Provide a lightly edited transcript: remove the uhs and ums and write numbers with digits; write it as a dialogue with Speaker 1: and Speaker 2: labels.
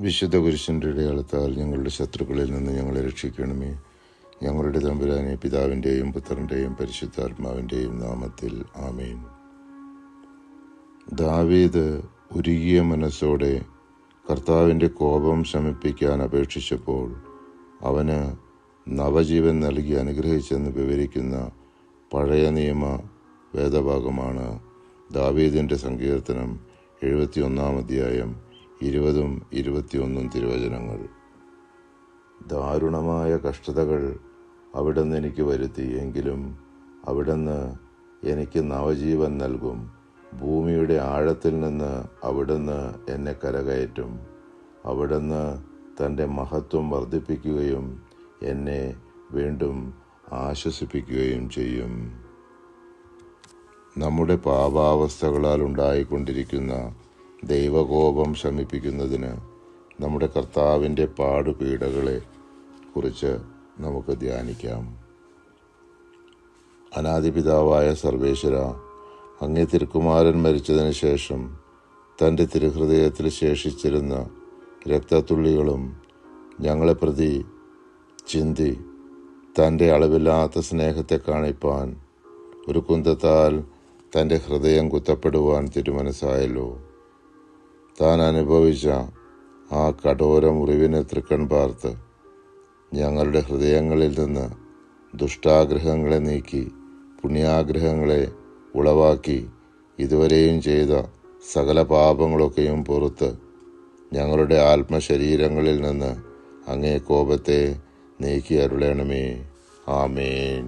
Speaker 1: വിശുദ്ധ കുരിശിൻ്റെ അടയാളത്താൽ ഞങ്ങളുടെ ശത്രുക്കളിൽ നിന്ന് ഞങ്ങളെ രക്ഷിക്കണമേ. ഞങ്ങളുടെ തമ്പുരാനെ, പിതാവിൻ്റെയും പുത്രൻ്റെയും പരിശുദ്ധാത്മാവിൻ്റെയും നാമത്തിൽ ആമേൻ. ദാവീദ് ഉരുകിയ മനസ്സോടെ കർത്താവിൻ്റെ കോപം ശമിപ്പിക്കാൻ അപേക്ഷിച്ചപ്പോൾ അവന് നവജീവൻ നൽകി അനുഗ്രഹിച്ചെന്ന് വിവരിക്കുന്ന പഴയ നിയമ വേദഭാഗമാണ് ദാവീദിൻ്റെ സങ്കീർത്തനം 71-ാം അധ്യായം 20-21 തിരുവചനങ്ങൾ. ദാരുണമായ കഷ്ടതകൾ അവിടുന്ന് എനിക്ക് വരുത്തി, എങ്കിലും അവിടുന്ന് എനിക്ക് നവജീവൻ നൽകും. ഭൂമിയുടെ ആഴത്തിൽ നിന്ന് അവിടുന്ന് എന്നെ കരകയറ്റും. അവിടുന്ന് തൻ്റെ മഹത്വം വർദ്ധിപ്പിക്കുകയും എന്നെ വീണ്ടും ആശ്വസിപ്പിക്കുകയും ചെയ്യും. നമ്മുടെ പാപാവസ്ഥകളാൽ ഉണ്ടായിക്കൊണ്ടിരിക്കുന്ന ദൈവകോപം ശമിപ്പിക്കുന്നതിന് നമ്മുടെ കർത്താവിൻ്റെ പാടുപീഡകളെ കുറിച്ച് നമുക്ക് ധ്യാനിക്കാം. അനാദിപിതാവായ സർവേശ്വര, അങ്ങേ തിരുക്കുമാരൻ മരിച്ചതിന് ശേഷം തൻ്റെ തിരുഹൃദയത്തിൽ ശേഷിച്ചിരുന്ന രക്തത്തുള്ളികളും ഞങ്ങളെ പ്രതി ചിന്തി തൻ്റെ അളവില്ലാത്ത സ്നേഹത്തെ കാണിപ്പാൻ ഒരു കുന്തത്താൽ തൻ്റെ ഹൃദയം കുത്തപ്പെടുവാൻ തിരുമനസ്സായല്ലോ. താൻ അനുഭവിച്ച ആ കഠോര മുറിവിന് തൃക്കൺ പാർത്ത് ഞങ്ങളുടെ ഹൃദയങ്ങളിൽ നിന്ന് ദുഷ്ടാഗ്രഹങ്ങളെ നീക്കി പുണ്യാഗ്രഹങ്ങളെ ഉളവാക്കി ഇതുവരെയും ചെയ്ത സകല പാപങ്ങളൊക്കെയും പുറത്ത് ഞങ്ങളുടെ ആത്മശരീരങ്ങളിൽ നിന്ന് അങ്ങേ കോപത്തെ നീക്കി അരുളണമേ. ആമേൻ.